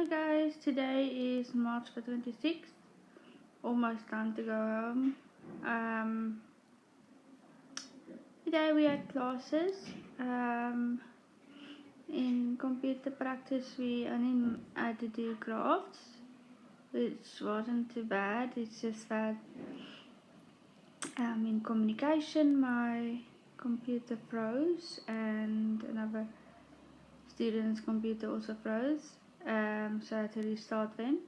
Hi guys, today is March the 26th, almost time to go home. Today we had classes. In computer practice we only had to do graphs, which wasn't too bad. It's just that in communication my computer froze and another student's computer also froze, so I had to restart them.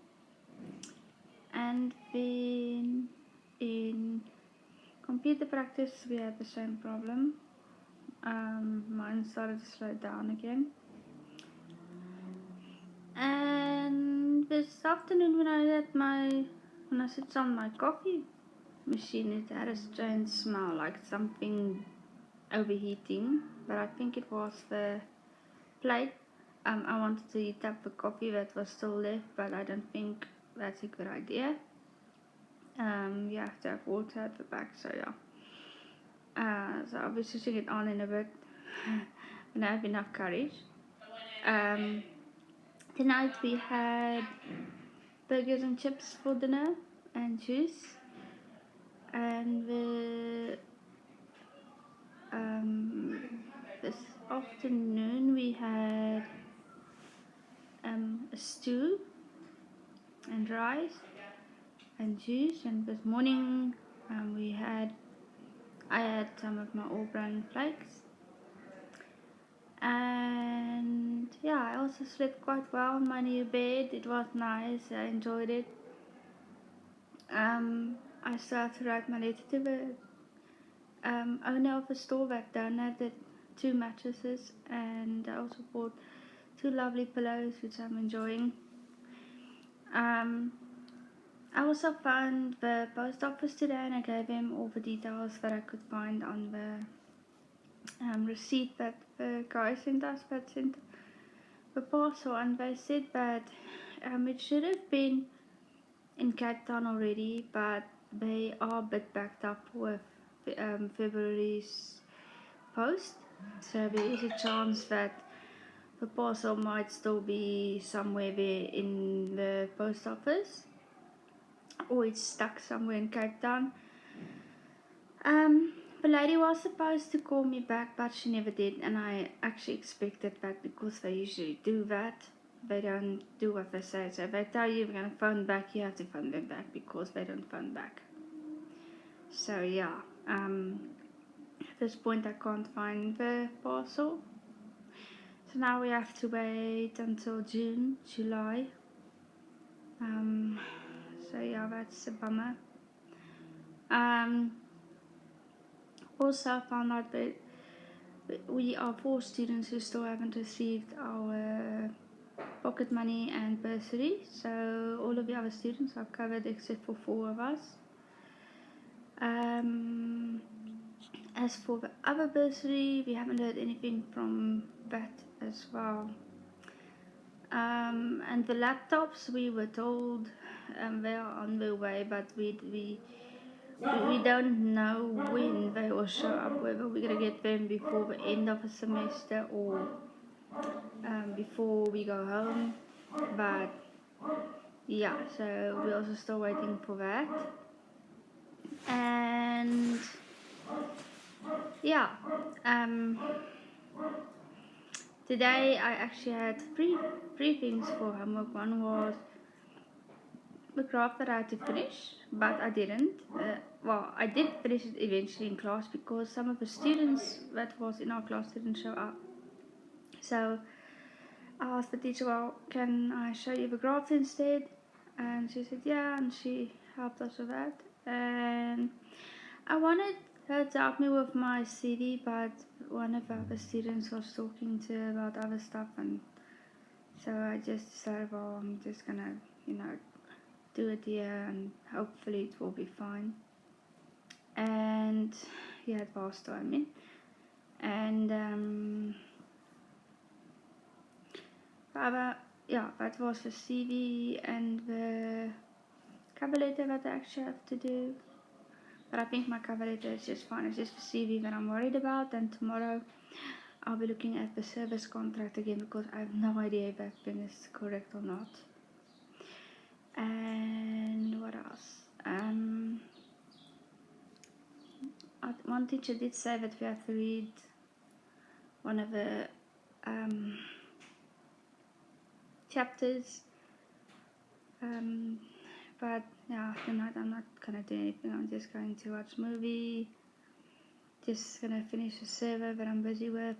And then in computer practice we had the same problem. Mine started to slow down again. And this afternoon when I switched on my coffee machine, it had a strange smell like something overheating, but I think it was the plate. I wanted to heat up the coffee that was still left, but I don't think that's a good idea. You have to have water at the back, so yeah. So I'll be switching it on in a bit when I have enough courage. Tonight we had burgers and chips for dinner and juice, and this afternoon we had a stew and rice and juice, and this morning I had some of my all brown flakes. And yeah, I also slept quite well in my new bed. It was nice. I enjoyed it. I still have to write my letter to the owner of the store that donated 2 mattresses, and I also bought 2 lovely pillows, which I'm enjoying. I also found the post office today, and I gave him all the details that I could find on the receipt that the guy sent us, that sent the parcel, and they said that it should have been in Cape Town already, but they are a bit backed up with February's post, so there is a chance that the parcel might still be somewhere there in the post office, or it's stuck somewhere in Cape Town. The lady was supposed to call me back, but she never did, and I actually expected that because they usually do that. They don't do what they say. So if they tell you you're going to phone back, you have to phone them back because they don't phone back. So yeah, at this point I can't find the parcel. So now we have to wait until June, July. So yeah, that's a bummer. Also I found out that we are 4 students who still haven't received our pocket money and bursary. So all of the other students are covered except for 4 of us. As for the other bursary, we haven't heard anything from that as well. And the laptops, we were told they are on their way, but we don't know when they will show up, whether we're going to get them before the end of the semester or before we go home. But yeah, so we're also still waiting for that. And yeah, today I actually had three things for homework. One was the craft that I had to finish, but I didn't. Well, I did finish it eventually in class because some of the students that was in our class didn't show up. So I asked the teacher, well, can I show you the graphs instead? And she said, yeah, and she helped us with that. And I wanted her to help me with my CV, but one of the other students was talking to her about other stuff, and so I just decided, well, I'm just gonna, do it here, and hopefully it will be fine. And yeah, it was I mean, and yeah, that was the CV and the cover letter that I actually have to do. But I think my cover letter is just fine. It's just the CV that I'm worried about, and tomorrow I'll be looking at the service contract again because I have no idea if everything is correct or not. And what else? One teacher did say that we have to read one of the chapters, but yeah, tonight I'm not gonna do anything. I'm just going to watch a movie, just gonna finish a server that I'm busy with,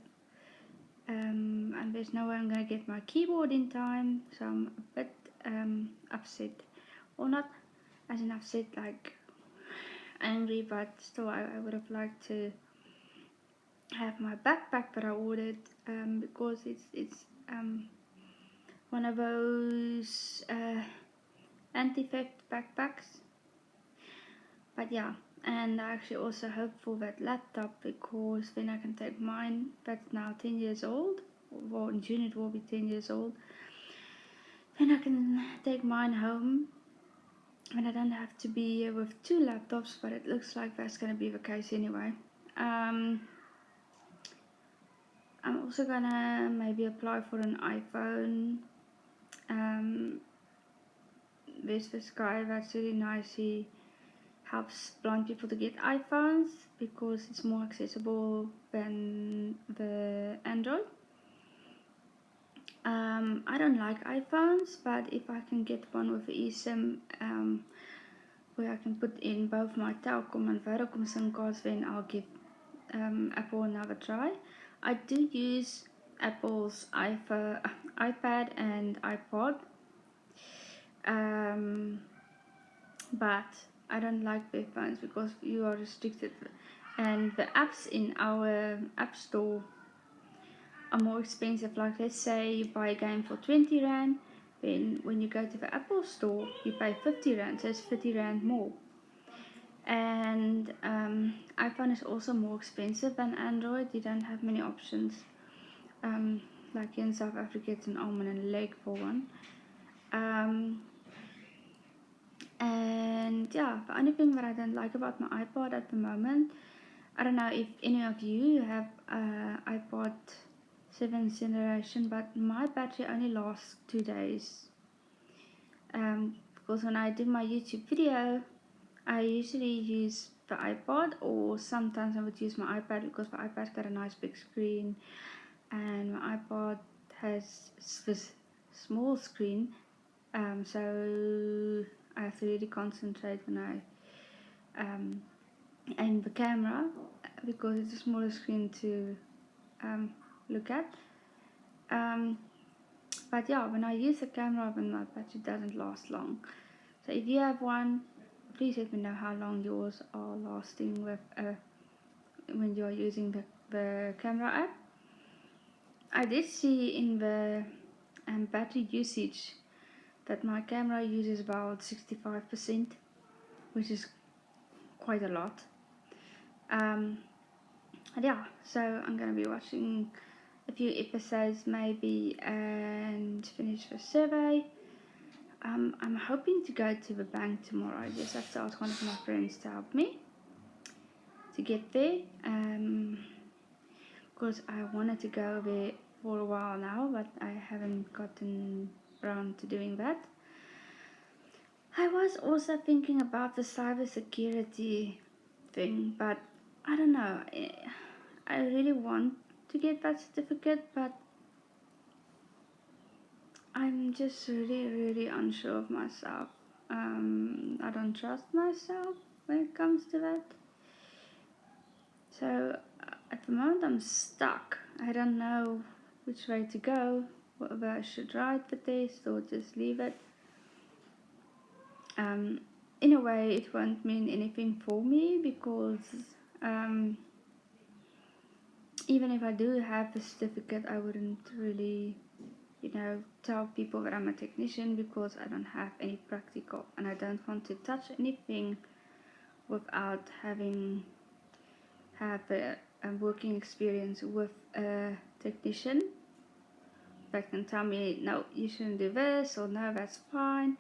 and there's no way I'm gonna get my keyboard in time, so I'm a bit upset, or not as in upset like angry, but still I would have liked to have my backpack that I ordered, because it's one of those anti-theft backpacks. But yeah, and I actually also hope for that laptop, because then I can take mine that's now 10 years old, well in June it will be 10 years old, then I can take mine home and I don't have to be with two laptops, but it looks like that's going to be the case anyway. I'm also gonna maybe apply for an iPhone. There's this guy that's really nice. He helps blind people to get iPhones because it's more accessible than the Android. I don't like iPhones, but if I can get one with eSIM, where I can put in both my Telkom and Vodacom SIM cards, then I'll give Apple another try. I do use Apple's iPad and iPod, but I don't like their phones because you are restricted, and the apps in our app store are more expensive. Like let's say you buy a game for 20 Rand, then when you go to the Apple store you pay 50 Rand, so it's 50 Rand more. And iPhone is also more expensive than Android. You don't have many options. Like in South Africa it's an almond and a leg for one. And yeah, the only thing that I don't like about my iPod at the moment, I don't know if any of you have iPod 7th generation, but my battery only lasts 2 days. Because when I do my YouTube video, I usually use the iPod, or sometimes I would use my iPad because the iPad's got a nice big screen and my iPod has this small screen, so I have to really concentrate when I aim the camera because it's a smaller screen to look at. But yeah, when I use the camera, then my battery doesn't last long. So if you have one, please let me know how long yours are lasting with when you're using the camera app. I did see in the battery usage that my camera uses about 65%, which is quite a lot. And yeah, so I'm gonna be watching a few episodes maybe and finish the survey. I'm hoping to go to the bank tomorrow. I just have to ask one of my friends to help me to get there, because I wanted to go there for a while now, but I haven't gotten around to doing that. I was also thinking about the cybersecurity thing, but I don't know. I really want to get that certificate, but I'm just really unsure of myself. I don't trust myself when it comes to that. So at the moment I'm stuck. I don't know which way to go, whether I should write the test or just leave it. In a way it won't mean anything for me because even if I do have the certificate, I wouldn't really, tell people that I'm a technician because I don't have any practical, and I don't want to touch anything without having a working experience with a technician that can tell me, no, you shouldn't do this, or no, that's fine.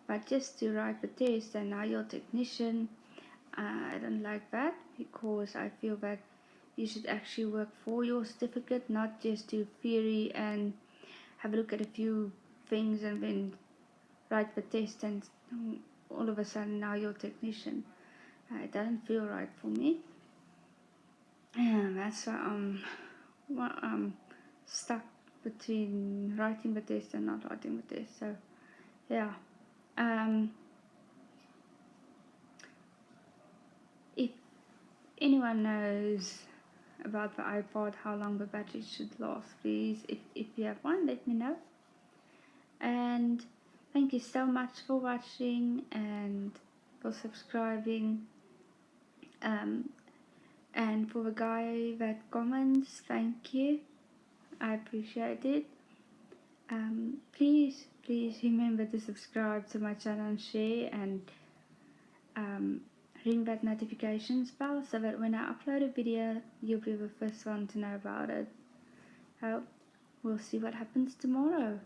But just to write the test and now you're a technician, I don't like that because I feel that you should actually work for your certificate, not just do theory and have a look at a few things and then write the test and all of a sudden now you're a technician. It doesn't feel right for me. And that's why I'm stuck between writing the test and not writing the test. So yeah. If anyone knows about the iPod, how long the battery should last, please, if you have one, let me know. And thank you so much for watching and for subscribing. And for the guy that comments, thank you. I appreciate it. Please remember to subscribe to my channel and share, and ring that notifications bell so that when I upload a video, you'll be the first one to know about it. We'll see what happens tomorrow.